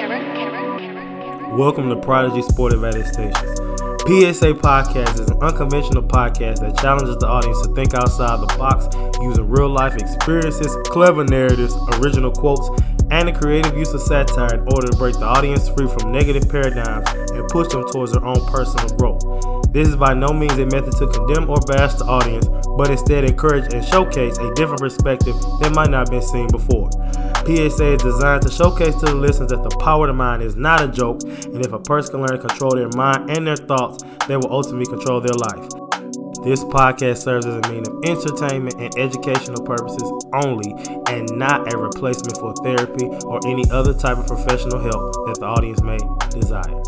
Welcome to Prodigy Sport Advantage Stations. P.S.A. podcast is an unconventional podcast that challenges the audience to think outside the box using real-life experiences, clever narratives, original quotes, and the creative use of satire in order to break the audience free from negative paradigms and push them towards their own personal growth. This is by no means a method to condemn or bash the audience, but instead encourage and showcase a different perspective that might not have been seen before. P.S.A. is designed to showcase to the listeners that the power of the mind is not a joke, and if a person can learn to control their mind and their thoughts, they will ultimately control their life. This podcast serves as a means of entertainment and educational purposes only, and not a replacement for therapy or any other type of professional help that the audience may desire.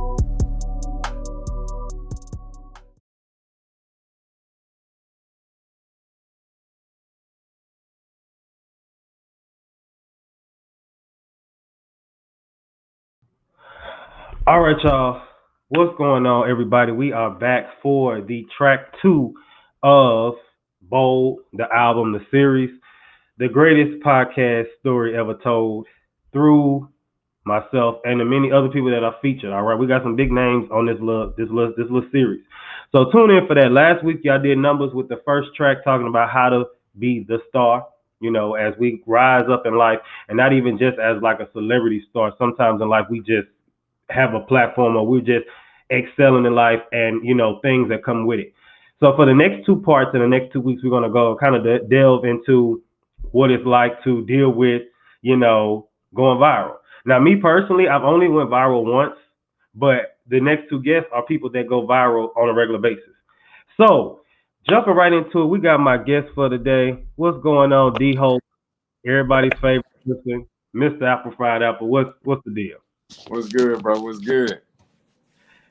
All right, y'all. What's going on, everybody? We are back for the track 2 of Bold, the album, the series, the greatest podcast story ever told through myself and the many other people that are featured. All right, we got some big names on this little series. So tune in for that. Last week, y'all did numbers with the first track talking about how to be the star. You know, as we rise up in life, and not even just as like a celebrity star. Sometimes in life, we just have a platform or we're just excelling in life and, you know, things that come with it. So for the next 2 parts in the next 2 weeks, we're going to go kind of delve into what it's like to deal with, you know, going viral. Now, me personally, I've only went viral once, but the next 2 guests are people that go viral on a regular basis. So jumping right into it, we got my guest for the day. What's going on, D-Hope? Everybody's favorite person, Mr. Apple Fried Apple. What's the deal? What's good, bro? What's good?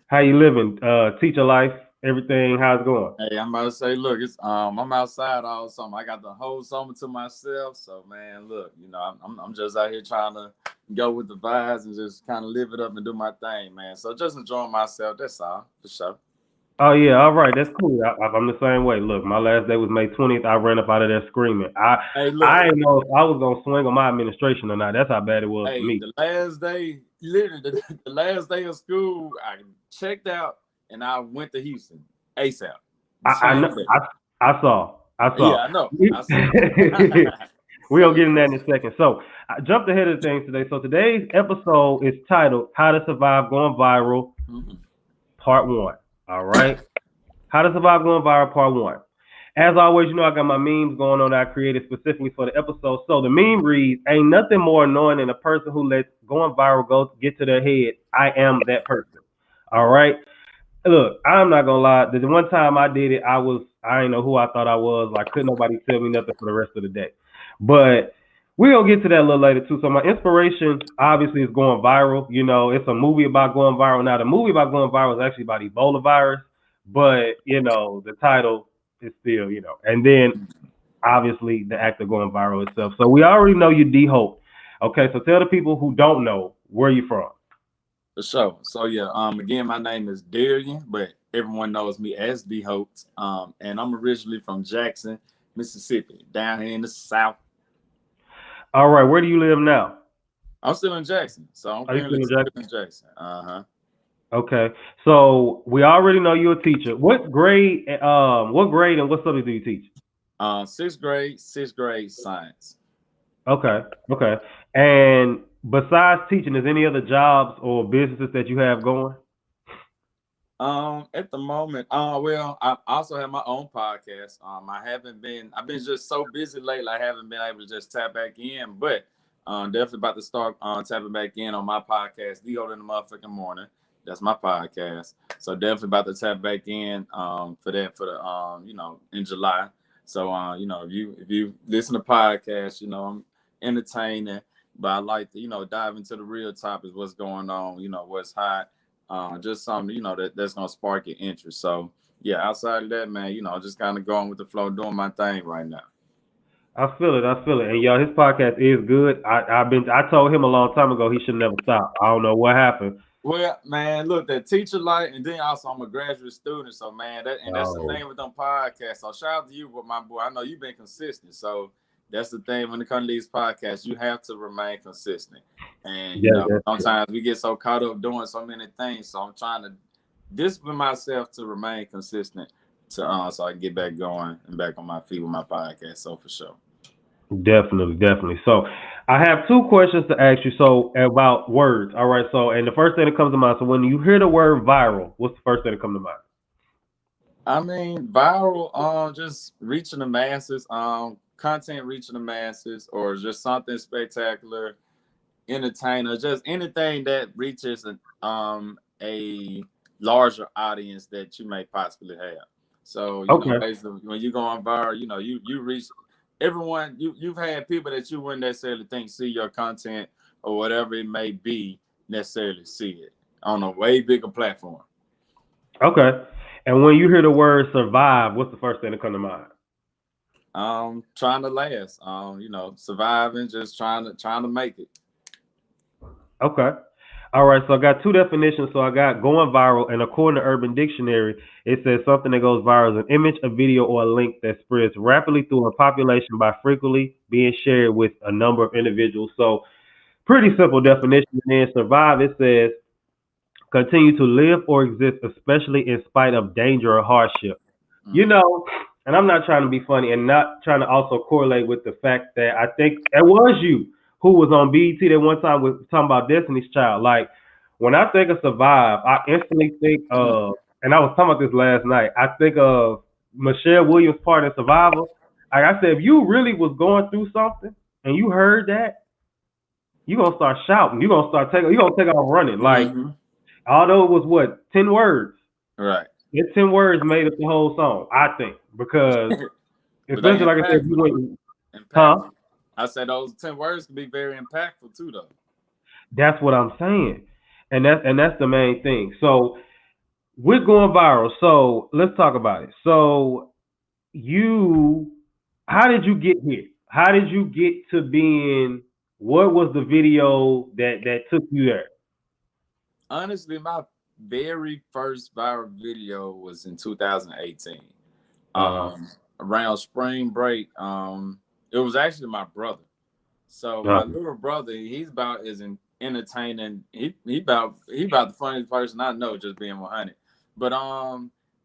How you living? Teacher life, everything. How's it going? Hey, I'm about to say, look, it's I'm outside all summer. I got the whole summer to myself. So, man, look, you know, I'm just out here trying to go with the vibes and just kind of live it up and do my thing, man. So just enjoying myself. That's all, for sure. Oh yeah, all right, that's cool. I'm the same way. Look, my last day was May 20th. I ran up out of there screaming. Hey, look. I didn't know if I was gonna swing on my administration or not. That's how bad it was for me. The last day, literally, the last day of school, I checked out and I went to Houston ASAP. I know. I saw. Yeah, I know. I saw. We'll get in that in a second. So I jumped ahead of things today. So today's episode is titled "How to Survive Going Viral," Part 1. All right. How to Survive Going Viral, Part 1. As always, you know I got my memes going on that I created specifically for the episode. So the meme reads, ain't nothing more annoying than a person who lets going viral get to their head. I am that person. All right. Look, I'm not going to lie. The one time I did it, I didn't know who I thought I was. Like, couldn't nobody tell me nothing for the rest of the day. But we're going to get to that a little later, too. So my inspiration, obviously, is going viral. You know, it's a movie about going viral. Now, the movie about going viral is actually about Ebola virus. But, you know, the title is still, you know. And then, obviously, the actor going viral itself. So we already know you, D-Hope. Okay, so tell the people who don't know where you from. For sure. So, yeah, again, my name is Darian, but everyone knows me as D-Hope. And I'm originally from Jackson, Mississippi, down here in the South. All right, where do you live now? I'm still in Jackson, so I'm currently still in Jackson. Okay, so we already know you're a teacher. What grade and what subject do you teach? 6th grade science. Okay. And besides teaching, is any other jobs or businesses that you have going? At the moment, well, I also have my own podcast. I've been just so busy lately, I haven't been able to just tap back in, but definitely about to start tapping back in on my podcast, The Old in the Motherfucking Morning. That's my podcast. So definitely about to tap back in for the you know, in July. So you know, if you listen to podcasts, you know, I'm entertaining, but I like to, you know, dive into the real topics, what's going on, you know, what's hot. Just something, you know, that's gonna spark your interest. So yeah, outside of that, man, you know, just kind of going with the flow, doing my thing right now. I feel it. And y'all, his podcast is good. I told him a long time ago he should never stop. I don't know what happened. Well, man, look, that teacher life, and then also I'm a graduate student, so man, that's the thing with them podcasts. So shout out to you, my boy. I know you've been consistent, so That's the thing when it comes to these podcasts. You have to remain consistent, and Yeah, that's true. sometimes we get so caught up doing so many things. So I'm trying to discipline myself to remain consistent, to so I can get back going and back on my feet with my podcast. So for sure. Definitely, definitely. So I have two questions to ask you. So about words. All right. So and the first thing that comes to mind. So when you hear the word viral, what's the first thing that comes to mind? I mean, viral, just reaching the masses, content reaching the masses, or just something spectacular, entertainer, just anything that reaches a larger audience that you may possibly have. So, Okay. basically, when you go on viral, you reach everyone. You've had people that you wouldn't necessarily think see your content or whatever it may be necessarily see it on a way bigger platform. Okay. And when you hear the word survive, what's the first thing that comes to mind? Trying to last, surviving, just trying to make it. Okay. All right. So I got two definitions. So I got going viral, and according to Urban Dictionary, it says something that goes viral is an image, a video, or a link that spreads rapidly through a population by frequently being shared with a number of individuals. So pretty simple definition. And then survive, it says continue to live or exist, especially in spite of danger or hardship. You Mm. know, and I'm not trying to be funny and not trying to also correlate with the fact that I think it was you who was on BET that one time was talking about Destiny's Child. Like when I think of Survive, I instantly think of, and I was talking about this last night. I think of Michelle Williams' part in Survivor. Like I said, if you really was going through something and you heard that, you gonna start shouting. You gonna take off running. Like Mm-hmm. although it was what 10 words, Right. it's 10 words made up the whole song. I think because But they especially like I said, if you impactful though. went, huh? Impactful. I said those 10 words can be very impactful too though. That's what I'm saying, and that's the main thing. So we're going viral. So let's talk about it. So you, how did you get here? How did you get to being? What was the video that took you there? Honestly, my very first viral video was in 2018. Uh huh. Around spring break. It was actually my brother. So Uh my little brother, he's about as entertaining. He about the funniest person I know, just being 100. But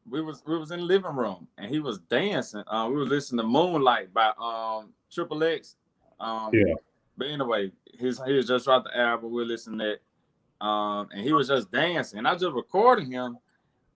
we was in the living room and he was dancing. We was listening to Moonlight by Triple X. Um, yeah. but anyway, he was just dropped the album. We were listening to that. And he was just dancing. And I just recorded him,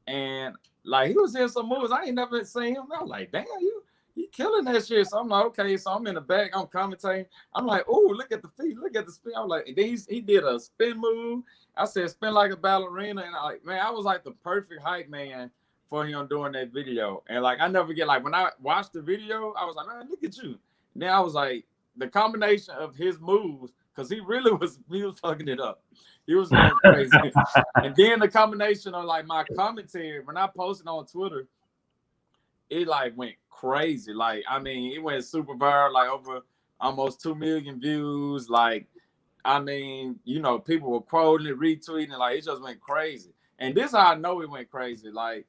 and like he was in some movies I ain't never seen him. I was like, damn, you killing that shit. So I'm like, okay. So I'm in the back, I'm commentating. I'm like, oh, look at the feet, look at the spin. I'm like, and then he did a spin move. I said, spin like a ballerina, and I was like the perfect hype man for him doing that video. And like I never get like when I watched the video, I was like, man, look at you. And then I was like, the combination of his moves, because he was fucking it up. He was going crazy. And then the combination of like my commentary when I posted on Twitter, it like went crazy. Like I mean, it went super viral, like over almost 2 million views. Like I mean, people were quoting it, retweeting, like it just went crazy. And this how I know it went crazy. Like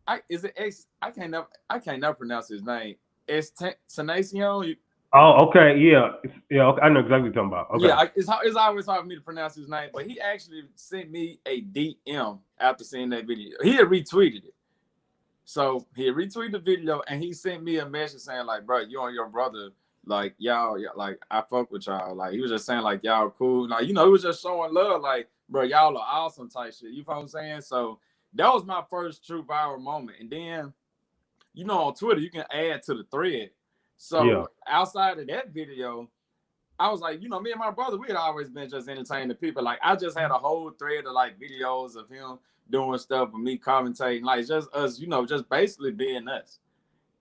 I is it X? I can't never pronounce his name. It's Tenacion. Oh, okay. Yeah. Yeah. Okay. I know exactly what you're talking about. Yeah, Okay. it's always hard for me to pronounce his name, but he actually sent me a DM after seeing that video. He had retweeted it. So he had retweeted the video and he sent me a message saying, like, bro, you and your brother, like, y'all, like, I fuck with y'all. Like, he was just saying, like, y'all cool. Like, he was just showing love, like, bro, y'all are awesome type shit. You know what I'm saying? So that was my first true viral moment. And then, on Twitter, you can add to the thread. Yeah. So outside of that video, I was like, me and my brother, we had always been just entertaining people. Like, I just had a whole thread of like videos of him doing stuff and me commentating, like just us, just basically being us.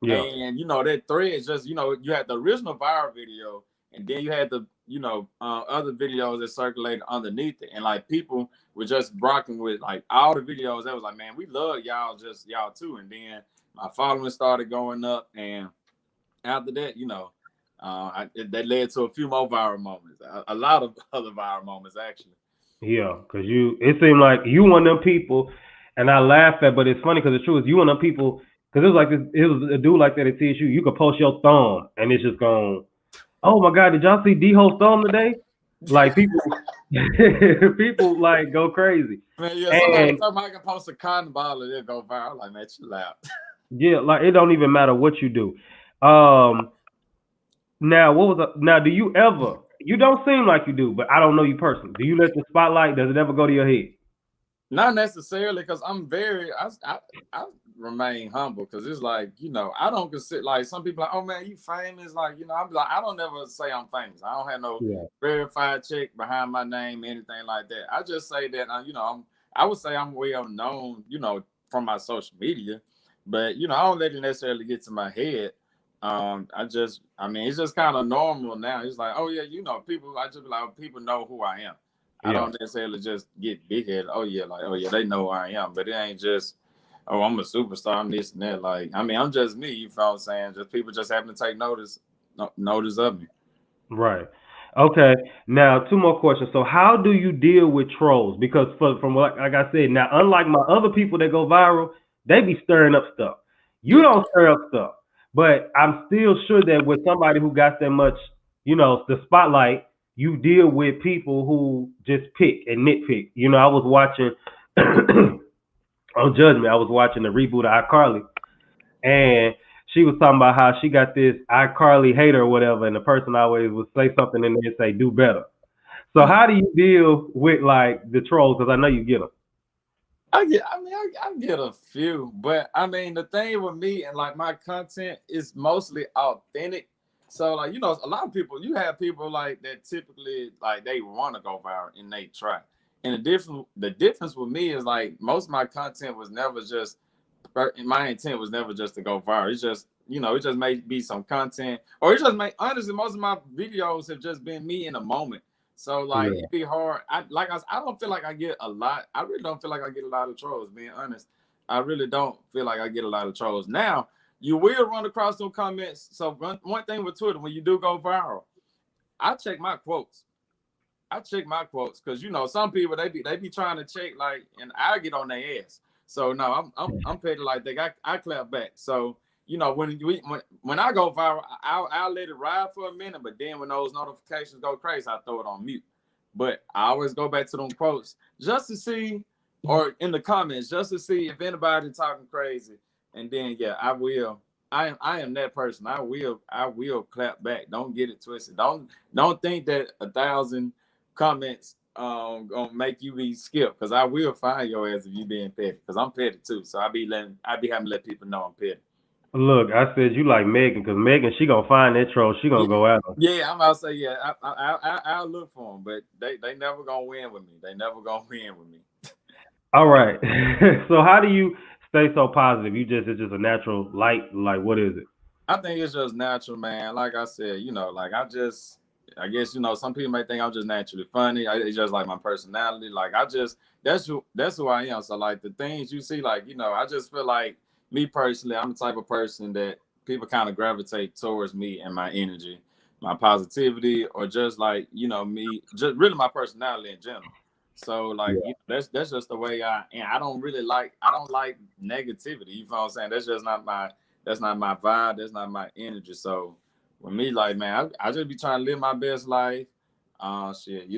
Yeah. And that thread is just, you had the original viral video, and then you had the, other videos that circulated underneath it, and like people were just rocking with like all the videos. That was like, man, we love y'all, just y'all too. And then my following started going up, and after that, that led to a few more viral moments, a lot of other viral moments actually. Yeah, cause it seemed like you one of them people, and I laugh at, but it's funny because the truth is you one of them people, cause it was like this, it was a dude like that at TSU. You could post your thumb and it's just gone. Oh my God, did y'all see D-Ho Storm today? Like people, people like go crazy, Man, yeah, somebody and told me I can post a cotton ball and it'll go viral. I'm like, man, chill out. yeah, like it don't even matter what you do. Now what was now? Do you ever? You don't seem like you do, but I don't know you personally. Do you let the spotlight? Does it ever go to your head? Not necessarily, because I'm very, I remain humble, because it's like, I don't consider, like, some people like, oh man, you famous, like, I'm like, I don't ever say I'm famous. I don't have no Yeah, verified check behind my name, anything like that. I just say that, I would say I'm well known, from my social media, but I don't let it necessarily get to my head. I mean, it's just kind of normal now. It's like, oh yeah, people. I just be like, oh, people know who I am. I yeah. don't necessarily just get big headed. Oh yeah, like, oh yeah, they know who I am. But it ain't just, oh, I'm a superstar, I'm this and that. Like, I mean, I'm just me, you feel what I'm saying? Just people just happen to take notice, notice of me. Right. Okay. Now, two more questions. So, how do you deal with trolls? Because from what, like I said, now unlike my other people that go viral, they be stirring up stuff. You Yeah. don't stir up stuff, but I'm still sure that with somebody who got that much, the spotlight, you deal with people who just pick and nitpick. I was watching on Judgment. I was watching the reboot of iCarly, and she was talking about how she got this iCarly hater or whatever, and the person always would say something and then say, "Do better." So Mm. how do you deal with like the trolls? Because I know you get them. I get a few, but I mean, the thing with me and like my content is mostly authentic. So like, a lot of people, you have people like that typically like they want to go viral and they try. And the difference with me is like most of my content was never just, my intent was never just to go viral. It's just, it just may be some content, or it just may, honestly, most of my videos have just been me in a moment. So like Yeah. it'd be hard. I don't feel like I get a lot. I really don't feel like I get a lot of trolls, being honest. I really don't feel like I get a lot of trolls. Now, you will run across some comments. So one thing with Twitter, when you do go viral, I check my quotes. I check my quotes, because some people they be trying to check, like, and I get on their ass. So no, I'm petty like that. I clap back. So when I go viral, I'll let it ride for a minute, but then when those notifications go crazy, I throw it on mute. But I always go back to them quotes just to see, or in the comments just to see if anybody talking crazy, and then yeah, I am that person. I will clap back. Don't get it twisted. Don't think that 1,000 comments gonna make you be skipped, because I will find your ass if you being petty, because I'm petty too. So I be having to let people know I'm petty. Look, I said you like Megan because Megan, she gonna find that troll. She gonna Yeah, go at him. yeah, I'm about to say, yeah. I'll look for them, but they never gonna win with me. They never gonna win with me. All right. So how do you stay so positive? It's just a natural light. Like what is it? I think it's just natural, man. Like I said, like I guess, some people may think I'm just naturally funny. It's just like my personality. Like that's who I am. So like the things you see, like, I just feel like, me personally, I'm the type of person that people kind of gravitate towards me and my energy, my positivity, or just like, me, just really my personality in general. So like, Yeah. that's just the way and I don't like negativity. You know what I'm saying? That's not my vibe. That's not my energy. So with me, like, man, I just be trying to live my best life. Shit,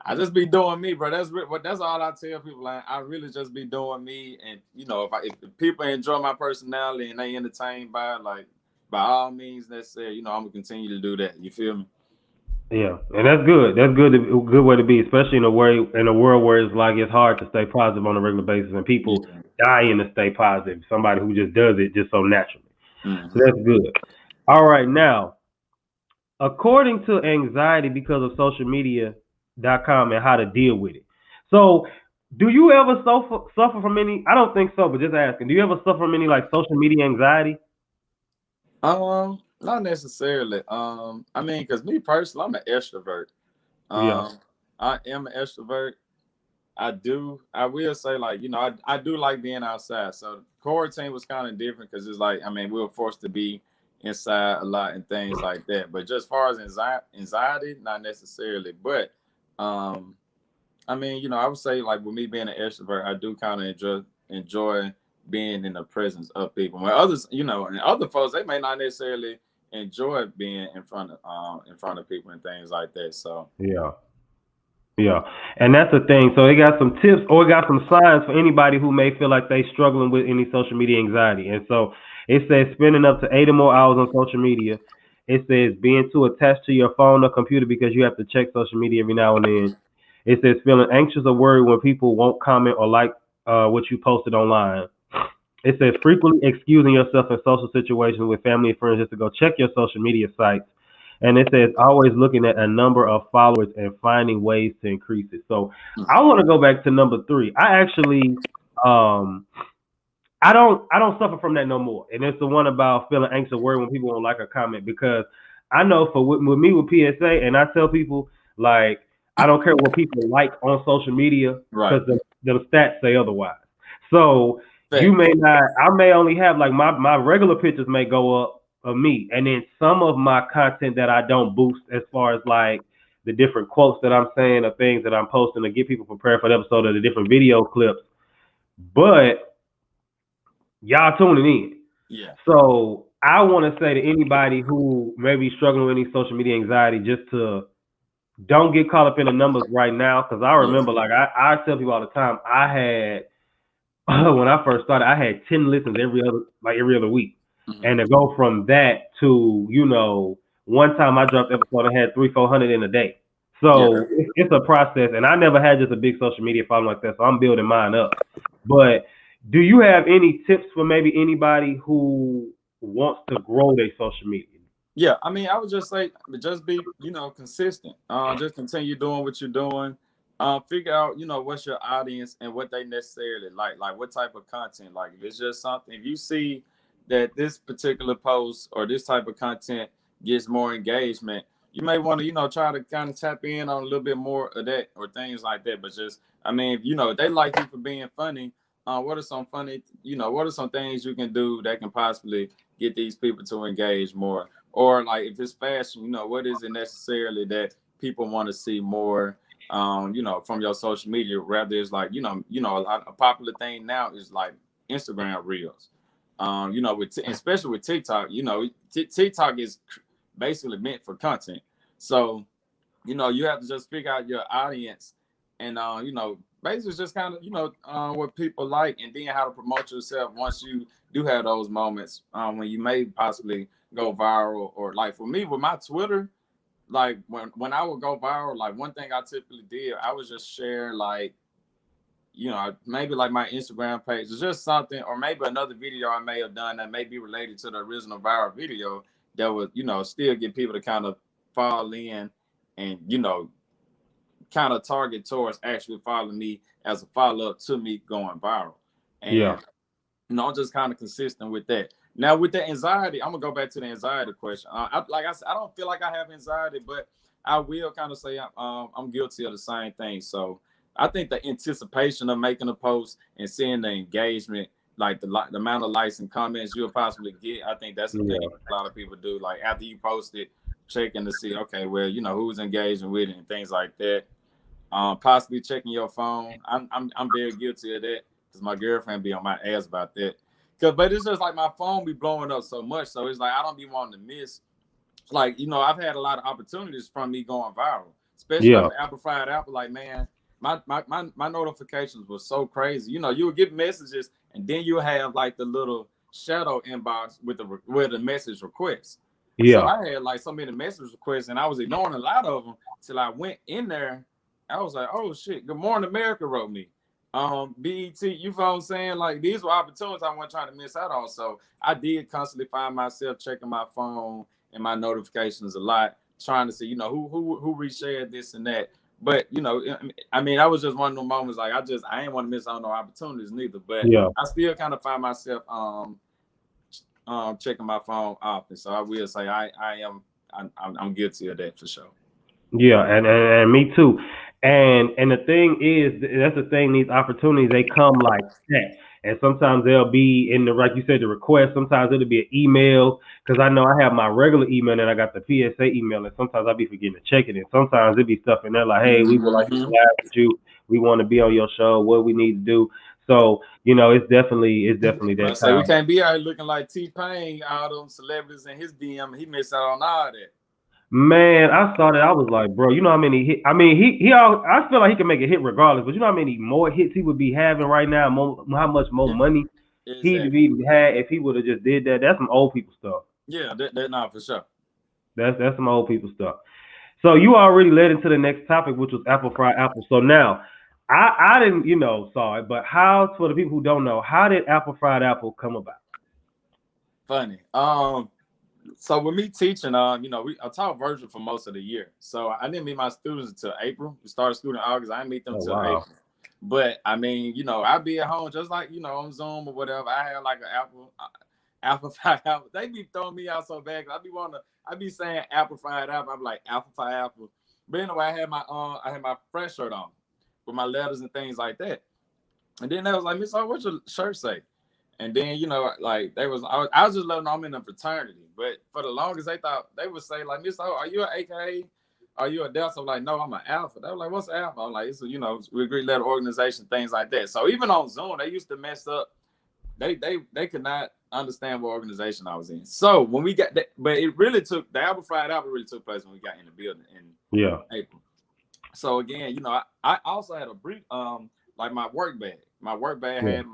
I just be doing me, bro. That's all I tell people. Like, I really just be doing me, and if people enjoy my personality and they entertained by it, like, by all means necessary, I'm gonna continue to do that. You feel me? Yeah, and that's good. That's good. Good way to be, especially in a world where it's like it's hard to stay positive on a regular basis, and people Yeah. dying to stay positive. Somebody who just does it just so naturally. So Hmm. that's good. All right, now according to anxiety because of social media.com and how to deal with it. So, do you ever suffer from any? I don't think so, but just asking. Do you ever suffer from any like social media anxiety? Not necessarily. I mean, cause me personally, I'm an extrovert. Yeah, Um, I am an extrovert. I will say, like, I do like being outside. So quarantine was kind of different, because it's like, I mean, we were forced to be inside a lot and things like that. But just far as anxiety, not necessarily. But um, I mean, I would say, like, with me being an extrovert, I do kind of enjoy being in the presence of people. When others, and other folks, they may not necessarily enjoy being in front of people and things like that. So Yeah. Yeah, and that's the thing. So it got some tips or it got some signs for anybody who may feel like they struggling with any social media anxiety. And so it says spending up to 80 more hours on social media. It says being too attached to your phone or computer because you have to check social media every now and then. It says feeling anxious or worried when people won't comment or like what you posted online. It says frequently excusing yourself in social situations with family and friends just to go check your social media sites. And it says always looking at a number of followers and finding ways to increase it. So I want to go back to number three. I actually um I don't suffer from that no more. And it's the one about feeling anxious or worried when people don't like a comment because I know for with me with PSA and I tell people like I don't care what people like on social media right, because the stats say otherwise. So you facts. may not I may only have like my regular pictures may go up of me and then some of my content that I don't boost as far as like the different quotes that I'm saying or things that I'm posting to get people prepared for the episode or the different video clips. But y'all tuning in. Yeah, So I want to say to anybody who may be struggling with any social media anxiety, just to don't get caught up in the numbers right now. Because I yeah, remember, like I tell people all the time, I had when I first started, I had 10 listens every other week, hmm and to go from that to one time I dropped episode, I had 300-400 in a day. yeah. So it's a process, and I never had just a big social media following like that. So I'm building mine up. But do you have any tips for maybe anybody who wants to grow their social media? Yeah, I mean, I would just say, just be, consistent. Just continue doing what you're doing. Figure out, what's your audience and what they necessarily like what type of content. Like, if it's just something, if you see that this particular post or this type of content gets more engagement, you may want to, try to kind of tap in on a little bit more of that or things like that. But just, I mean, if they like you for being funny, what are some things you can do that can possibly get these people to engage more? Or like if it's fashion, what is it necessarily that people want to see more, from your social media? Rather, it's like a popular thing now is like Instagram Reels. Especially with TikTok, TikTok is basically meant for content. So you have to just figure out your audience and basically just kind of what people like, and then how to promote yourself once you do have those moments when you may possibly go viral. Or like for me with my Twitter, like when I would go viral, like one thing I typically did, I would just share like maybe like my Instagram page. It's just something, or maybe another video I may have done that may be related to the original viral video that would, still get people to kind of fall in and, kind of target towards actually following me as a follow up to me going viral. Yeah, And, I'm just kind of consistent with that. Now, with the anxiety, I'm gonna go back to the anxiety question. Like I said, I don't feel like I have anxiety, but I will kind of say I'm guilty of the same thing. So I think the anticipation of making a post and seeing the engagement, like the amount of likes and comments you'll possibly get, I think that's the thing yeah, a lot of people do. Like after you post it, checking to see, okay, well, who's engaging with it and things like that. Possibly checking your phone. I'm very guilty of that because my girlfriend be on my ass about that. But it's just like my phone be blowing up so much, so it's like I don't be wanting to miss. Like I've had a lot of opportunities from me going viral, especially like yeah, with Apple Fried Apple. Like man, my notifications were so crazy. You would get messages and then you have like the little shadow inbox with the message requests. So yeah, I had like so many message requests and I was ignoring a lot of them till I went in there. I was like, oh shit, Good Morning America wrote me. BET, you know what I'm saying? Like these were opportunities I wasn't trying to miss out on. So I did constantly find myself checking my phone and my notifications a lot, trying to see, who reshared this and that. But I mean, I was just one of those moments like I ain't want to miss out on no opportunities neither. But yeah. I still kind of find myself checking my phone often. So I will say I'm guilty of that for sure. Yeah, and me too. And the thing is, that's the thing. These opportunities they come like that, and sometimes they'll be in the like you said the request. Sometimes it'll be an email because I know I have my regular email and I got the PSA email, and sometimes I'll be forgetting to check it. And sometimes it'll be stuff in there like, hey, we would like to Mm-hmm. collab with you. We want to be on your show. What we need to do. So it's definitely I that say we time. can't be out here looking like T-Pain, all them celebrities in his DM. He missed out on all that. Man, I saw that. I was like, bro, you know how many hit? I mean, I feel like he can make a hit regardless, but you know how many more hits he would be having right now? How much more Yeah, money he'd exactly. be had if he would have just did that? That's some old people stuff. Yeah, that not for sure. That's some old people stuff. So you already led into the next topic, which was apple fried apple. So now, I didn't saw it, but how for the people who don't know, how did apple fried apple come about? Funny. So with me teaching, I taught virtual for most of the year. So I didn't meet my students until April. We started school in August. I didn't meet them Oh until wow. April. But I mean, I'd be at home just like on Zoom or whatever. I had like an apple fried apple. They be throwing me out so bad. I be saying apple fried apple. I'm like apple fried apple. But anyway, I had my fresh shirt on with my letters and things like that. And then they was like, Miss O, what's your shirt say? And then, like I was just letting them know I'm in a fraternity. But for the longest, they thought they would say, like, Miss O, are you an AKA? Are you a Delta? I'm like, no, I'm an Alpha. They were like, what's Alpha? I'm like, it's we agree letter organization, things like that. So even on Zoom, they used to mess up. They could not understand what organization I was in. So when we got that, but it really took the Apple Fried Apple really took place when we got in the building in Yeah. April. So again, I also had a brief like my work bag. My work bag Yeah. had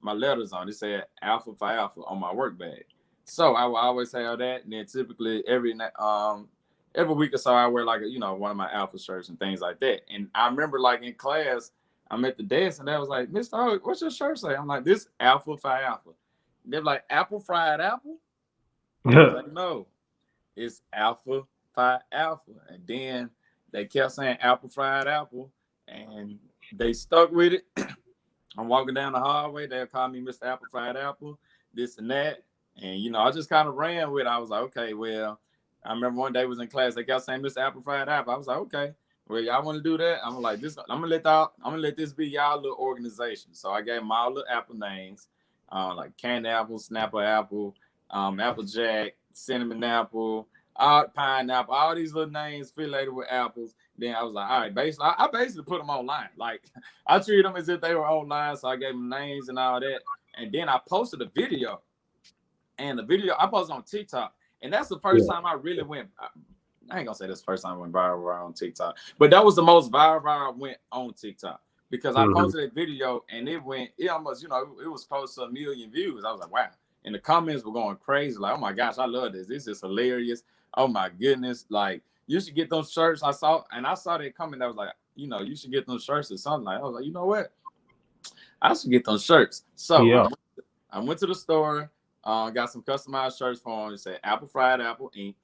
my letters on. It said Alpha Phi Alpha on my work bag. So I will always have that. And then typically every week or so I wear like one of my Alpha shirts and things like that. And I remember like in class, I'm at the desk and they was like, Mr. O, what's your shirt say? I'm like, this Alpha Phi Alpha. They're like, apple fried apple? I was like, no, it's Alpha Phi Alpha. And then they kept saying apple fried apple, and they stuck with it. I'm walking down the hallway. They'll call me Mr. Apple Fried Apple, this and that. And, I just kind of ran with it. I was like, okay, well, I remember one day was in class. They kept saying Mr. Apple Fried Apple. I was like, okay, well, y'all want to do that? I'm like, I'm gonna let this be y'all little organization. So I gave them all little apple names, like candy apple, snapper apple, applejack, cinnamon apple, pineapple, all these little names affiliated with apples. Then I was like, all right, basically, I basically put them online. Like I treated them as if they were online, so I gave them names and all that. And then I posted a video, and the video I posted on TikTok, and that's the first Yeah. time I really went. I ain't gonna say that's the first time I went viral on TikTok, but that was the most viral I went on TikTok because I Hmm. posted that video and it almost, it was close to 1 million views. I was like, wow. And the comments were going crazy. Like, oh my gosh, I love this. This is hilarious. Oh my goodness. Like, you should get those shirts. I saw that comment that was like, you should get those shirts or something. Like, I was like, you know what? I should get those shirts. So Yeah. I went to the store, got some customized shirts for them. It said Apple Fried Apple Inc.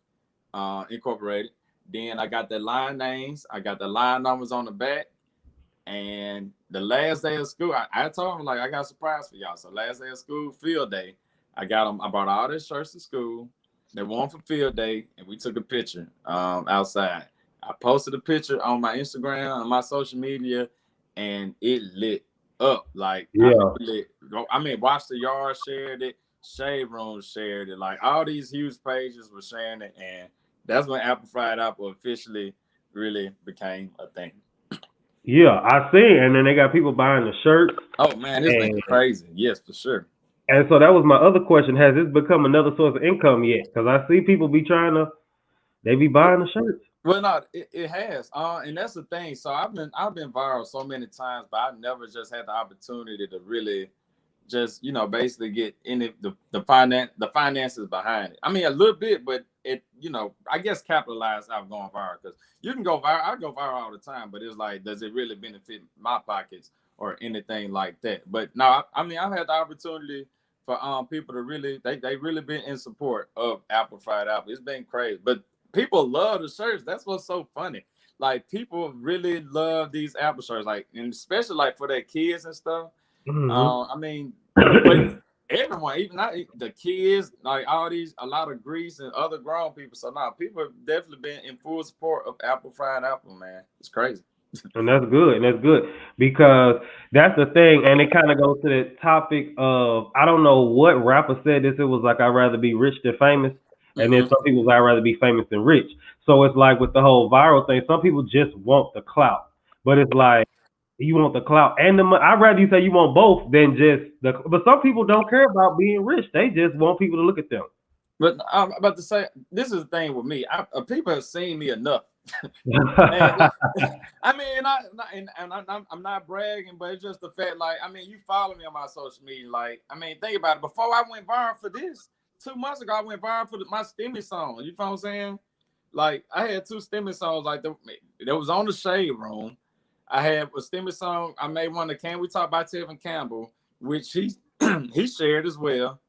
Incorporated. Then I got the line names. I got the line numbers on the back. And the last day of school, I told them like I got a surprise for y'all. So last day of school, field day, I got them. I brought all their shirts to school. They won for field day, and we took a picture outside. I posted a picture on my Instagram, on my social media, and it lit up. Like I mean, Yeah. it lit. I mean, Watch the Yard shared it, Shade Room shared it. Like all these huge pages were sharing it, and that's when Apple Fried Apple officially really became a thing. Yeah. I see. And then they got people buying the shirts, Oh man, it's been and crazy. Yes, for sure. so that was my other question: has this become another source of income yet? Because I see people be trying to, they be buying the shirts. Well, no, it has. And that's the thing. So I've been viral so many times, but I never just had the opportunity to really just basically get any the finances behind it. I mean a little bit, but it I guess capitalize out going viral because you can go viral. I go viral all the time, but it's like, does it really benefit my pockets or anything like that? But no, I mean I've had the opportunity for people to really they really been in support of Apple Fried Apple. It's been crazy, but people love the shirts. That's what's so funny. Like people really love these Apple shirts, like and especially like for their kids and stuff. Hmm. I mean, but everyone, even not the kids, like all these, a lot of Greece and other grown people. So now people have definitely been in full support of Apple Fried Apple, man. It's crazy. And that's good. And that's good because that's the thing. And it kind of goes to the topic of, I don't know what rapper said this. It was like, I'd rather be rich than famous. And then Mm-hmm. some people, I'd rather be famous than rich. So it's like with the whole viral thing, some people just want the clout. But it's like, You want the clout and the money. I'd rather you say you want both than just the. But some people don't care about being rich. They just want people to look at them. But I'm about to say, this is the thing with me. People have seen me enough. And like, I mean, I'm not bragging, but it's just the fact, like, I mean, you follow me on my social media. Like, I mean, think about it. Before I went viral for this, 2 months ago, I went viral for my Stimmy song. You know what I'm saying? Like, I had 2 Stimmy songs. Like, that was on the Shade Room. I had a Stimmy song. I made one that Can We Talk by Tevin Campbell, which he he shared as well.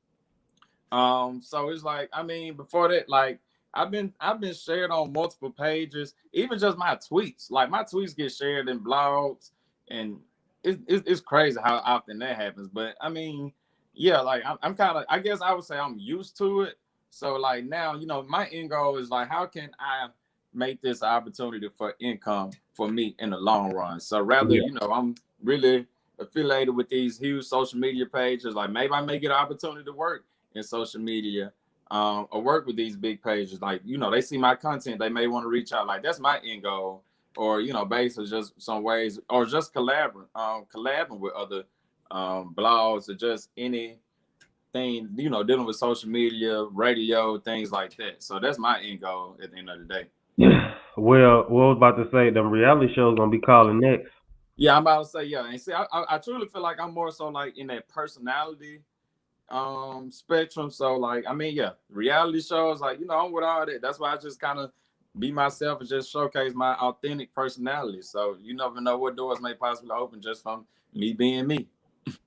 So it's like, I mean, before that, like I've been shared on multiple pages, even just my tweets. Like my tweets get shared in blogs, and it's crazy how often that happens. But I mean, yeah, like I'm kind of, I guess I would say I'm used to it. So like now, my end goal is like, how can I make this opportunity for income for me in the long run? So rather, Yeah. I'm really affiliated with these huge social media pages. Like maybe I may get an opportunity to work in social media, or work with these big pages. Like, they see my content, they may want to reach out. Like that's my end goal. Or, basically just some ways, or just collabing with other blogs, or just anything, dealing with social media, radio, things like that. So that's my end goal at the end of the day. Well, what I was about to say, the reality show's gonna be calling next. Yeah, I'm about to say, yeah. And see, I truly feel like I'm more so like in that personality spectrum. So like, I mean, yeah, reality shows, like, I'm with all that. That's why I just kind of be myself and just showcase my authentic personality. So you never know what doors may possibly open just from me being me.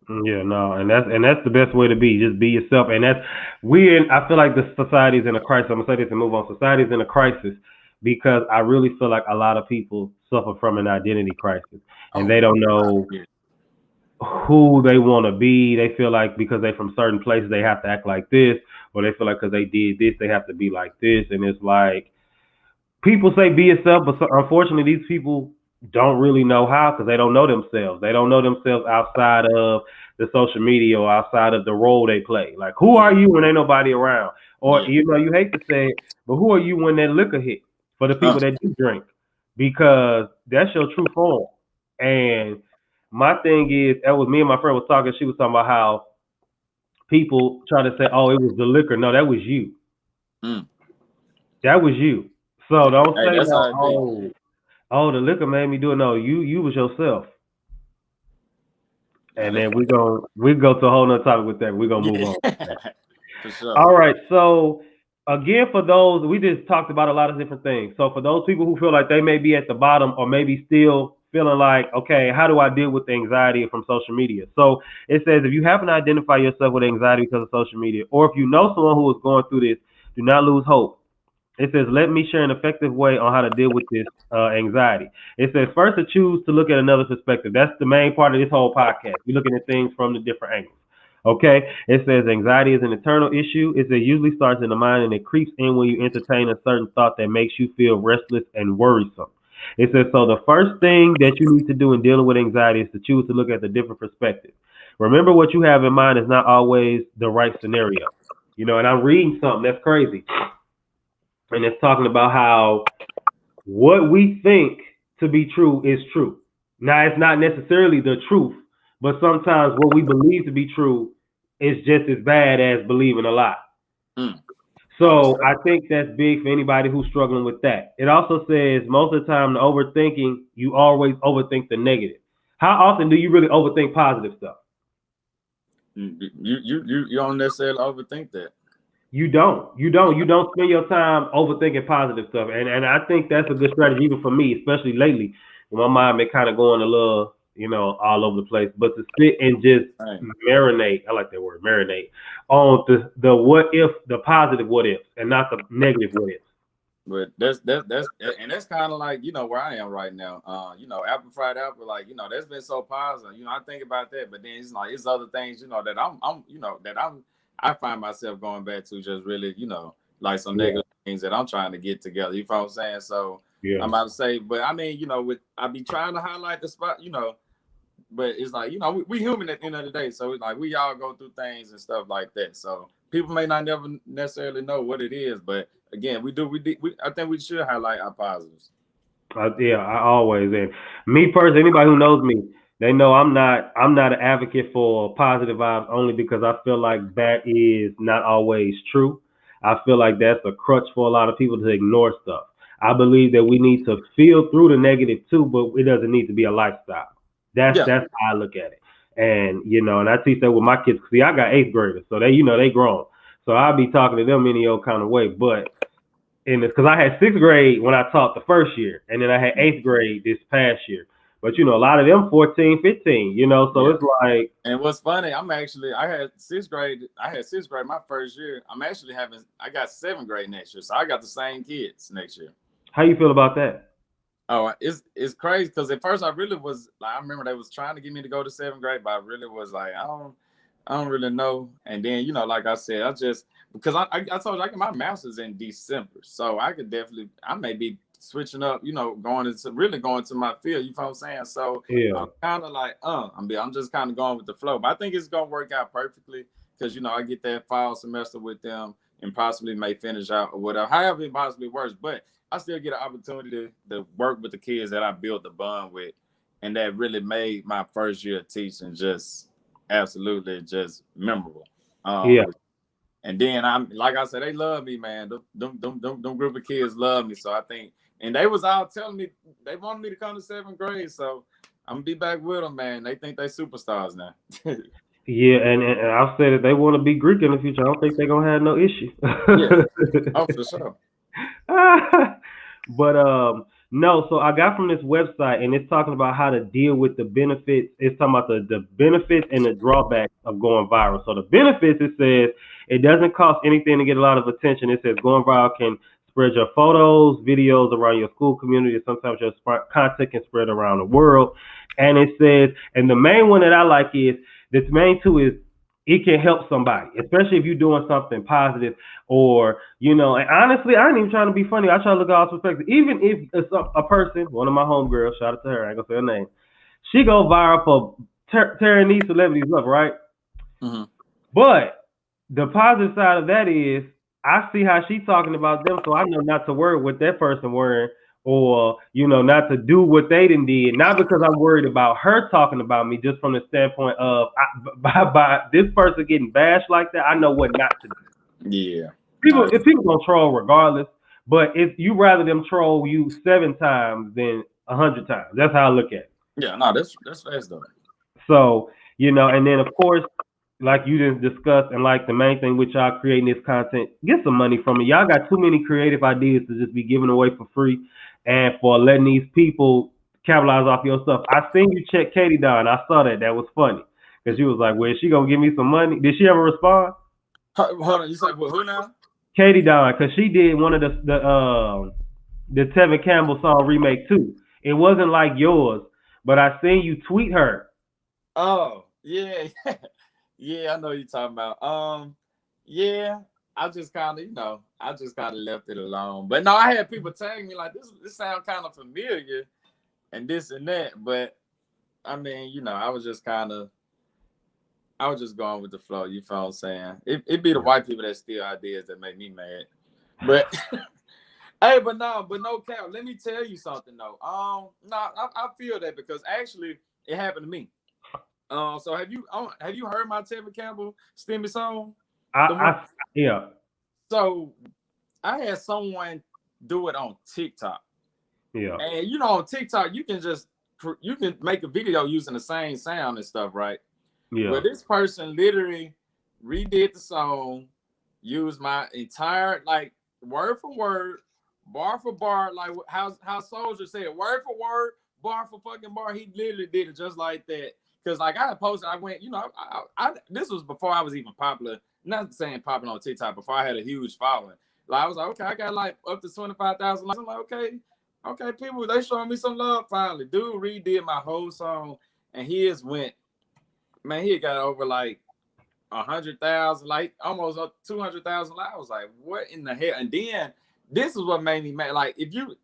Yeah, no, and that's the best way to be. Just be yourself, and that's we. I feel like the society's in a crisis. I'm gonna say this and move on. Society's in a crisis because I really feel like a lot of people suffer from an identity crisis, and Oh they yeah. don't know Yeah. who they want to be. They feel like because they from certain places they have to act like this, or they feel like because they did this they have to be like this, and it's like people say be yourself, but unfortunately, these people don't really know how because they don't know themselves. They don't know themselves outside of the social media or outside of the role they play. Like, who Yeah. are you when ain't nobody around? Or Yeah. you hate to say it, but who are you when that liquor hit for the Huh. people that do drink? Because that's your true form. And my thing is, that was me and my friend was talking. She was talking about how people try to say, "Oh, it was the liquor." No, that was you. Mm. That was you. So don't Hey, say that's no. how it be. Oh, the liquor made me do it. No, you was yourself. Now And that's then we go to a whole nother topic with that. We're gonna move on. yeah. For sure. All right. So again, for those we just talked about a lot of different things. So for those people who feel like they may be at the bottom or maybe still feeling like, okay, how do I deal with the anxiety from social media? So it says if you happen to identify yourself with anxiety because of social media, or if you know someone who is going through this, do not lose hope. It says, let me share an effective way on how to deal with this anxiety. It says, first, to choose to look at another perspective. That's the main part of this whole podcast. We're looking at things from the different angles. Okay? It says, anxiety is an internal issue. It usually starts in the mind and it creeps in when you entertain a certain thought that makes you feel restless and worrisome. It says, so the first thing that you need to do in dealing with anxiety is to choose to look at the different perspectives. Remember, what you have in mind is not always the right scenario. And I'm reading something that's crazy, and it's talking about how what we think to be true is true. Now, it's not necessarily the truth, but sometimes what we believe to be true is just as bad as believing a lie. Mm. Most So I think that's big for anybody who's struggling with that. It also says most of the time, the overthinking, you always overthink the negative. How often do you really overthink positive stuff? you don't necessarily overthink that. You don't. You don't. You don't spend your time overthinking positive stuff. And I think that's a good strategy even for me, especially lately. When my mind been kind of going a little, all over the place. But to sit and just Right. marinate, I like that word, marinate, on the what if, the positive what ifs, and not the negative what ifs. But that's kind of like, where I am right now. Apple fried apple, like, that's been so positive. I think about that, but then it's like it's other things, that I find myself going back to, just really, like some Yeah, negative things that I'm trying to get together. You know what I'm saying? So yeah. I'm about to say, but I mean, with I be trying to highlight the spot, but it's like, we human at the end of the day. So it's like we all go through things and stuff like that. So people may not never necessarily know what it is, but again, we do. I think we should highlight our positives. Yeah, I always and me personally, anybody who knows me, they know I'm not an advocate for positive vibes only because I feel like that is not always true. I feel like that's a crutch for a lot of people to ignore stuff. I believe that we need to feel through the negative too, but it doesn't need to be a lifestyle. That's Yeah, that's how I look at it. And and I teach that with my kids. See, I got eighth graders, so they grown. So I'll be talking to them any old kind of way. But and it's because I had sixth grade when I taught the first year, and then I had eighth grade this past year. But a lot of them 14, 15, so yeah. it's like, And what's funny, I had sixth grade my first year. I got seventh grade next year, so I got the same kids next year. how you feel about that? Oh, it's crazy because at first I really was like, I remember they was trying to get me to go to seventh grade, but I really was like, I don't really know. And then like I said, I just because I told you I get my master's in December, so I may be switching up, going to my field. You know what I'm saying? So Yeah, I'm kind of like, I'm just kind of going with the flow, but I think it's gonna work out perfectly because I get that fall semester with them and possibly may finish out or whatever, however it possibly works, but. I still get an opportunity to work with the kids that I built the bond with, and that really made my first year of teaching just absolutely just memorable. yeah, And then I'm like I said, they love me, man. Them group of kids love me, so I think, and they was all telling me they wanted me to come to seventh grade, so I'm gonna be back with them, man. They think they superstars now. yeah. And I've said that they want to be Greek in the future. I don't think they're gonna have no issue. Yeah, oh for sure. But no, so I got from this website and it's talking about how to deal with the benefits. It's talking about the benefits and the drawbacks of going viral. So the benefits, it says it doesn't cost anything to get a lot of attention. It says going viral can spread your photos, videos around your school community, and sometimes your content can spread around the world. And it says, and the main one that I like is this main two is it can help somebody, especially if you're doing something positive or and honestly, I ain't even trying to be funny. I try to look at all perspectives. Even if it's a person, one of my homegirls, shout out to her, I ain't gonna say her name, she go viral for tearing these celebrities up, right? Hmm. But the positive side of that is I see how she talking about them, so I know not to worry what that person wearing or not to do what they done did. Not because I'm worried about her talking about me, just from the standpoint of by this person getting bashed like that, I know what not to do. Yeah. People, No. if people gonna troll regardless, but if you rather them troll you 7 times than 100 times, that's how I look at it. Yeah. No. That's fast though. So and then of course, like you just discussed, and like the main thing with y'all creating this content, get some money from it. Y'all got too many creative ideas to just be giving away for free, and for letting these people capitalize off your stuff. I seen you check Katie down. I saw that. That was funny because you was like, "Well, is she gonna give me some money?" Did she ever respond? Hold on. You said who now? Katie Don, because she did one of the Tevin Campbell song remake too. It wasn't like yours, but I seen you tweet her. Oh, yeah. Yeah, I know you're talking about. Yeah, I just kind of, I just kind of left it alone. But no, I had people tag me like this sound kind of familiar and this and that. But I mean, I was just going with the flow. You feel what I'm saying? It be the white people that steal ideas that make me mad. But hey, but no cap. Let me tell you something though. No, I feel that because actually it happened to me. So have you heard my Tevin Campbell Stimmy song? I, The one. I yeah, So I had someone do it on TikTok, yeah, and on TikTok you can make a video using the same sound and stuff, right? yeah, Well, this person literally redid the song, used my entire like word for word, bar for bar, like how Soldier said, word for word, bar for fucking bar. He literally did it just like that. Cause like I posted, I went, this was before I was even popular. Not saying popular on TikTok, before I had a huge following. Like I was like, okay, I got like up to 25,000 likes. I'm like, okay, people, they showing me some love finally. Dude redid my whole song, and his went, man, he got over like 100,000, like almost up 200,000. I was like, what in the hell? And then this is what made me mad. Like, if you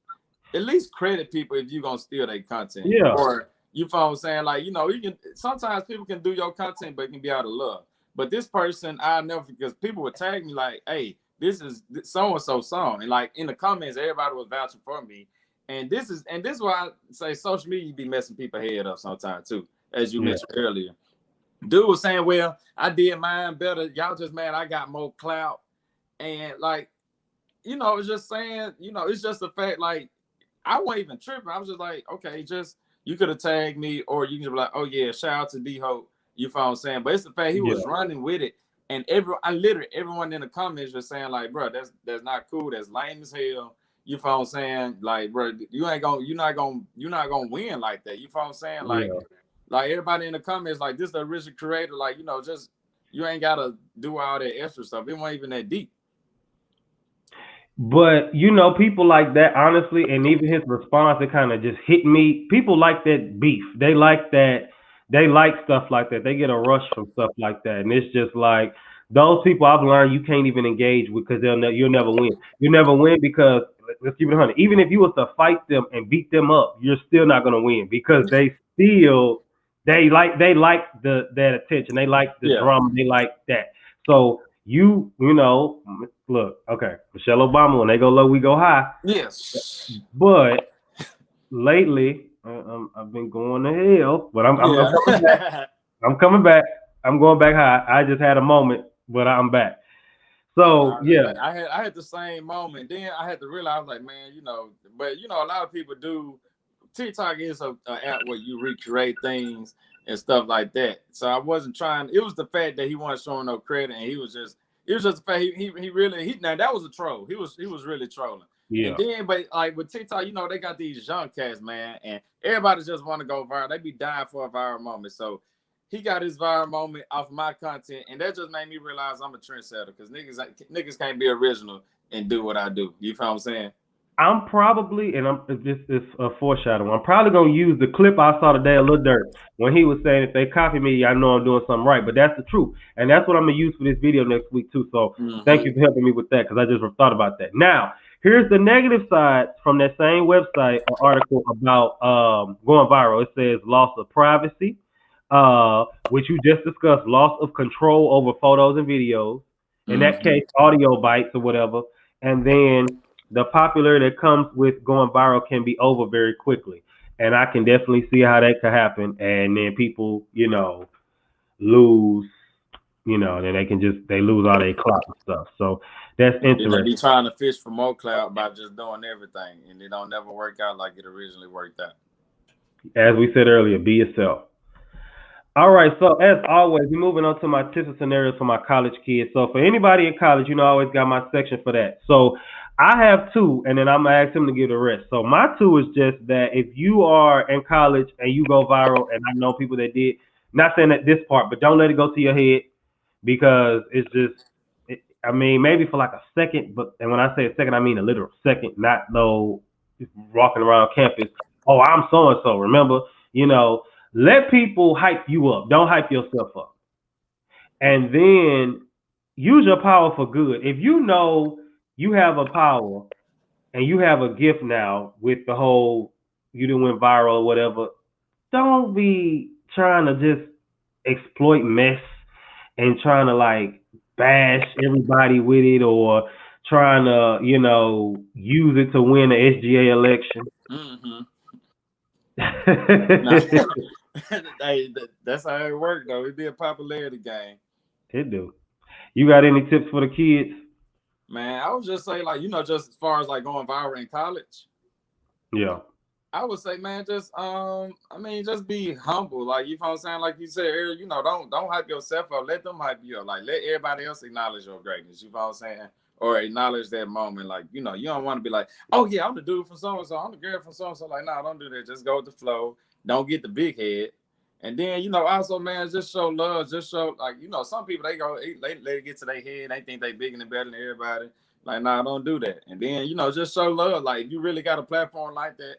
at least credit people if you gonna steal their content, yeah, or you know what I'm saying? Like, you can sometimes people can do your content, but it can be out of love. But this person, I never, because people would tag me like, hey, this is so and so song, and like in the comments, everybody was vouching for me. And this is why I say social media be messing people head up sometimes too, as you Yeah. mentioned earlier. Dude was saying, "Well, I did mine better. Y'all just mad I got more clout." And like, it's just saying, it's just the fact. Like, I wasn't even tripping. I was just like, okay, just you could have tagged me, or you can be like, oh yeah, shout out to D Hope. You feel what I'm saying? But it's the fact he Yeah. was running with it, and everyone in the comments was saying like, bro, that's not cool. That's lame as hell. You feel what I'm saying? Like, bro, you're not gonna win like that. You feel what I'm saying? Yeah. Like everybody in the comments, like this the original creator. Like, just you ain't gotta do all that extra stuff. It wasn't even that deep. But people like that, honestly, and even his response, it kind of just hit me. People like that beef. They like that. They like stuff like that. They get a rush from stuff like that, and it's just like those people. I've learned you can't even engage with because you'll never win. You never win because let's keep it 100. Even if you was to fight them and beat them up, you're still not gonna win because they like that attention. They like the Yeah. drama. They like that. So look, okay, Michelle Obama, when they go low, we go high. Yes. But lately, I've been going to hell, but I'm coming back. Yeah. I'm coming back. I'm going back high. I just had a moment, but I'm back. So yeah, I had the same moment. Then I had to realize, like, man, but a lot of people do. TikTok is a app where you recreate things and stuff like that. So I wasn't trying. It was the fact that he wasn't showing no credit, and it was just the fact he really now that was a troll. He was really trolling. And yeah. then, but like with TikTok, they got these young cats, man, and everybody just want to go viral. They be dying for a viral moment. So he got his viral moment off my content, and that just made me realize I'm a trendsetter because niggas can't be original and do what I do. You feel what I'm saying? I'm probably, and this is a foreshadowing. I'm probably gonna use the clip I saw today, a little dirt, when he was saying if they copy me, I know I'm doing something right. But that's the truth, and that's what I'm gonna use for this video next week too. So thank Mm-hmm. you for helping me with that because I just thought about that. Now here's the negative side from that same website, an article about going viral. It says loss of privacy, which you just discussed, loss of control over photos and videos. In that Mm-hmm. case, audio bites or whatever, and then the popularity that comes with going viral can be over very quickly. And I can definitely see how that could happen. And then people, lose, then they lose all their clout and stuff. So that's And then they be interesting. trying to fish for more clout by just doing everything, and it don't never work out like it originally worked out. As we said earlier, be yourself. All right, so as always, we're moving on to my tips and scenarios for my college kids. So for anybody in college, I always got my section for that. So I have two, and then I'm gonna ask him to give the rest. So my two is just that if you are in college and you go viral, and I know people that did, not saying that this part, but don't let it go to your head because it's just, I mean, maybe for like a second, but and when I say a second, I mean a literal second, not though walking around campus. Oh, I'm so and so. Remember, you know, let people hype you up. Don't hype yourself up. And then use your power for good. If you know you have a power and you have a gift now with the whole you done went viral or whatever, don't be trying to just exploit mess and trying to like bash everybody with it or trying to, use it to win the SGA election. Mm-hmm. Nah, hey, that's how it worked though. It be a popularity game. It do. You got any tips for the kids? Man, I would just say like just as far as like going viral in college. Yeah. I would say, man, just I mean, just be humble. Like you know what I'm saying, like you said earlier, don't hype yourself up. Let them hype you up. Like let everybody else acknowledge your greatness. You know what I'm saying, or acknowledge that moment. Like you don't want to be like, oh yeah, I'm the dude from so and so. I'm the girl from so and so. Like, nah, don't do that. Just go with the flow. Don't get the big head. And then also, man, just show love. Just show like some people they get to their head. They think they bigger and better than everybody. Like, nah, don't do that. And then just show love. Like, if you really got a platform like that,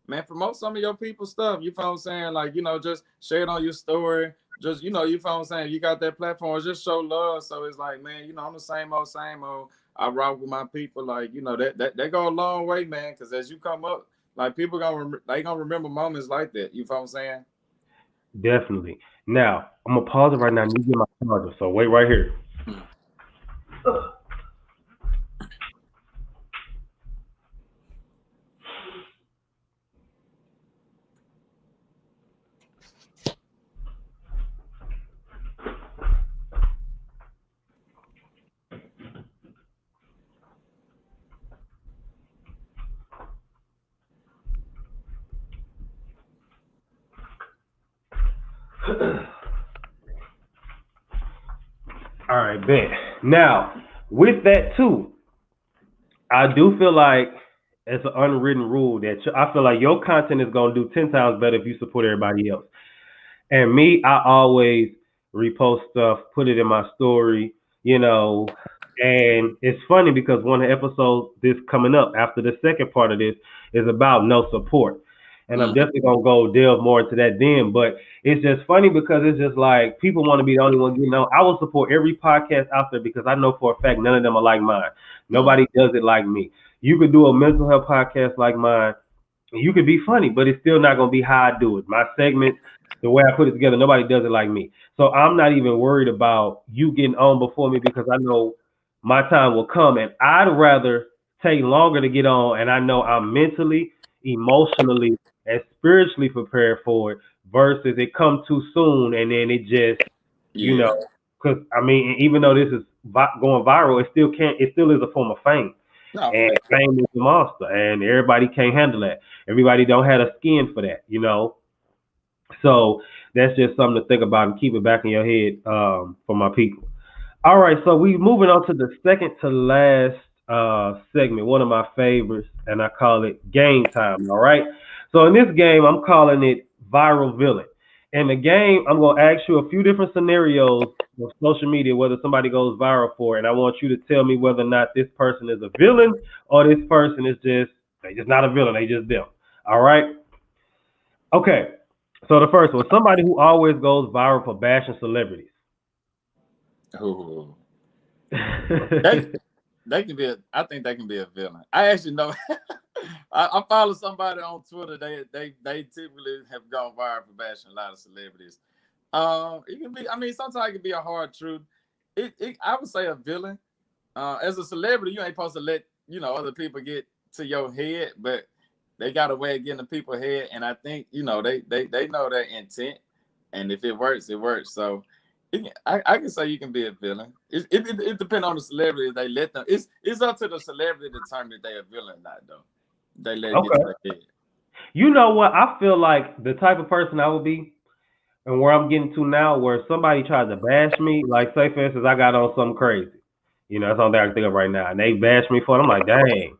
man, promote some of your people's stuff. You feel what I'm saying? Like, just share it on your story. Just, you feel what I'm saying? You got that platform, just show love. So it's like, man, I'm the same old, same old. I rock with my people. Like, that go a long way, man. Cause as you come up, like people they gonna remember moments like that. You feel what I'm saying? Definitely. Now, I'm gonna pause it right now and you get my charger. So wait right here. Hmm. All right, bet. Now, with that too, I do feel like it's an unwritten rule that I feel like your content is gonna do 10 times better if you support everybody else. And me, I always repost stuff, put it in my story, you know. And it's funny because one of the episodes this coming up after the second part of this is about no support. And I'm Mm-hmm. definitely gonna go delve more into that then. But it's just funny because it's just like people want to be the only one getting on. I will support every podcast out there because I know for a fact none of them are like mine. Mm-hmm. Nobody does it like me. You could do a mental health podcast like mine. You could be funny, but it's still not gonna be how I do it. My segments, the way I put it together, nobody does it like me. So I'm not even worried about you getting on before me because I know my time will come, and I'd rather take longer to get on, and I know I'm mentally, emotionally, and spiritually prepared for it, versus it come too soon and then it just, you Yeah. know, because I mean, even though this is going viral, it still can't. It still is a form of fame. No, And fact. fame is a monster, and everybody can't handle that. Everybody don't have a skin for that, you know. So that's just something to think about and keep it back in your head for my people. All right, so we moving on to the second to last segment, one of my favorites, and I call it game time. All right, so in this game, I'm calling it viral villain. In the game, I'm gonna ask you a few different scenarios of social media, whether somebody goes viral for it, and I want you to tell me whether or not this person is a villain or this person is just they just not a villain, they just them. All right, okay. So the first one, somebody who always goes viral for bashing celebrities. Ooh. They they can be. I think they can be a villain. I actually know. I follow somebody on Twitter. They typically have gone viral for bashing a lot of celebrities. It can be. I mean, sometimes it can be a hard truth. I would say a villain. As a celebrity, you ain't supposed to let other people get to your head, but they got a way of getting to people's head, and I think they know their intent, and if it works, it works. So I can say you can be a villain. It depends on the celebrity. They let them. It's up to the celebrity to determine if they a villain or not, though. They let it get to Okay. their head. You know what? I feel like the type of person I would be, and where I'm getting to now, where somebody tries to bash me, like say for instance, I got on something crazy. That's the only thing I can think of right now. And they bash me for it. I'm like, dang,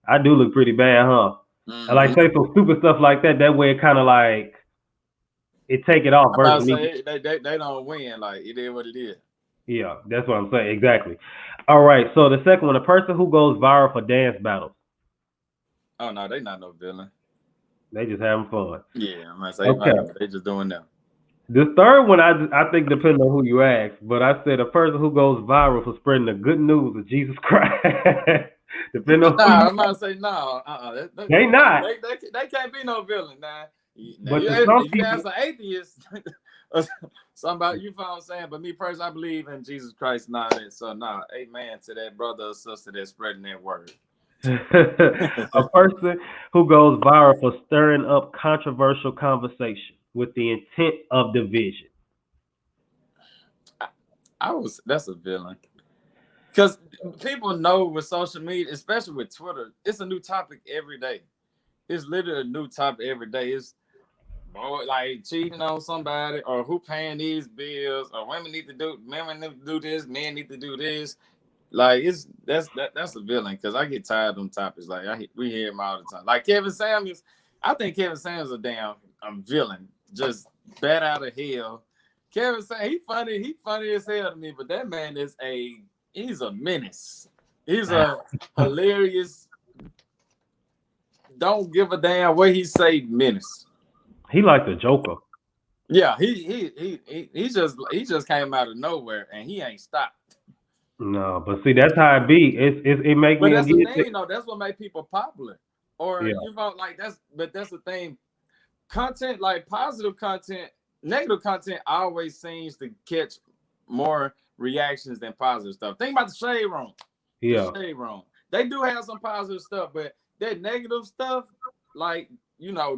I do look pretty bad, huh? And like Mm-hmm. say some stupid stuff like that. That way, it kind of like it take it off I'm about to versus me. say they don't win. Like it is what it is. Yeah, that's what I'm saying. Exactly. All right. So the second one, a person who goes viral for dance battles, Oh no, they not no villain. they just having fun. Yeah, I'm gonna say Okay. they just doing them. The third one, I think depends on who you ask, but I said a person who goes viral for spreading the good news of Jesus Christ. Depending on who you, Nah, I'm about to say no. they not. They can't be no villain. Now, now But to some you people, ask an atheist, somebody you found saying, but me personally, I believe in Jesus Christ. Nah, so nah, amen to that brother or sister that's spreading that word. a person who goes viral for stirring up controversial conversation with the intent of division. I, I was that's a villain because people know with social media, especially with Twitter, it's a new topic every day. It's literally a new topic every day. It's boy, like cheating on somebody, or who paying these bills, or women need to do this, men need to do this. Like that's a villain because I get tired of them topics. Like we hear him all the time. Like Kevin Samuels, I think Kevin Samuels a damn villain, just bat out of hell. Kevin Samuels, he funny as hell to me, but that man he's a menace. He's a hilarious, don't give a damn what he say menace. He like the Joker. Yeah, he just came out of nowhere and he ain't stopped. No, but see, that's how it be. It make But me that's the again. thing, though. That's what make people popular. Or Yeah, like that's the thing. Content like positive content, negative content always seems to catch more reactions than positive stuff. Think about the shade room. The yeah. shade room. They do have some positive stuff, but that negative stuff, like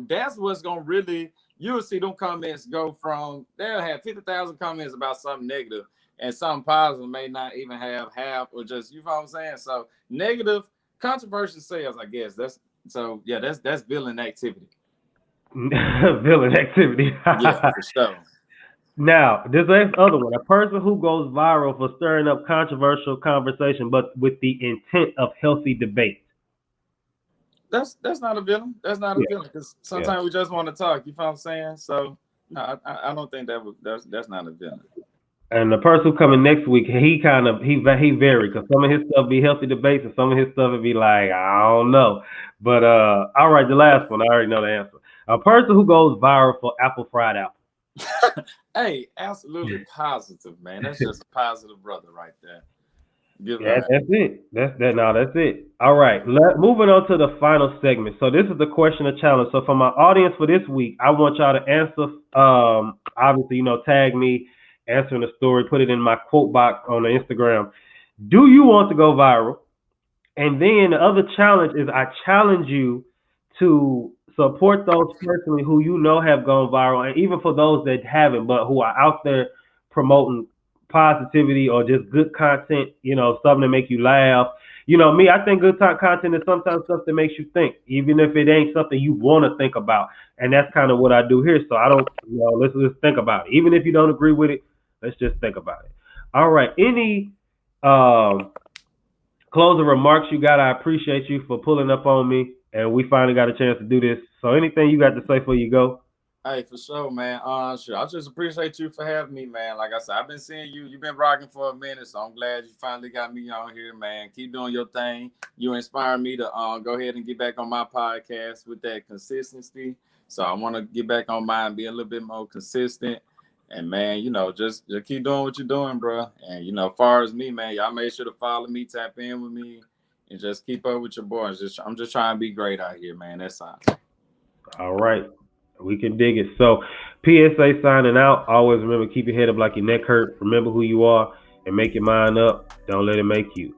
that's what's gonna really you'll see them comments go from they'll have 50,000 comments about something negative, and something positive may not even have half or just you know what I'm saying. So negative controversial sales, I guess. That's villain activity. Villain activity. Yeah, for sure. Now, this next other one, a person who goes viral for stirring up controversial conversation, but with the intent of healthy debate. That's not a villain. That's not a Yeah, villain because yeah. sometimes we just want to talk. You know what I'm saying? So no, I don't think that's not a villain. And the person who coming next week, he kind of he varied because some of his stuff be healthy debates and some of his stuff would be like I don't know. But all right, the last one I already know the answer. A person who goes viral for apple fried apple. Hey, absolutely positive, man. That's just a positive brother right there. Give Yeah, him that. that's it. That's that. Now that's it. All right. Moving on to the final segment. So this is the question of challenge. So for my audience for this week, I want y'all to answer. Obviously, tag me, answering the story, put it in my quote box on the Instagram. Do you want to go viral? And then the other challenge is I challenge you to support those personally who have gone viral, and even for those that haven't, but who are out there promoting positivity or just good content, something to make you laugh. Me, I think good content is sometimes stuff that makes you think, even if it ain't something you want to think about. And that's kind of what I do here. So I don't, let's just think about it. Even if you don't agree with it, let's just think about it. All right. Any um closing remarks you got? I appreciate you for pulling up on me, and we finally got a chance to do this. So, anything you got to say before you go? Hey, for sure, man. Sure. I just appreciate you for having me, man. Like I said, I've been seeing you. You've been rocking for a minute, so I'm glad you finally got me on here, man. Keep doing your thing. You inspire me to go ahead and get back on my podcast with that consistency. So I want to get back on mine, be a little bit more consistent. And man, just keep doing what you're doing, bro. And as far as me, man, y'all make sure to follow me, tap in with me, and just keep up with your boys. I'm just trying to be great out here, man. That's all. All right. We can dig it. So, PSA signing out. Always remember, keep your head up like your neck hurt. Remember who you are and make your mind up. Don't let it make you.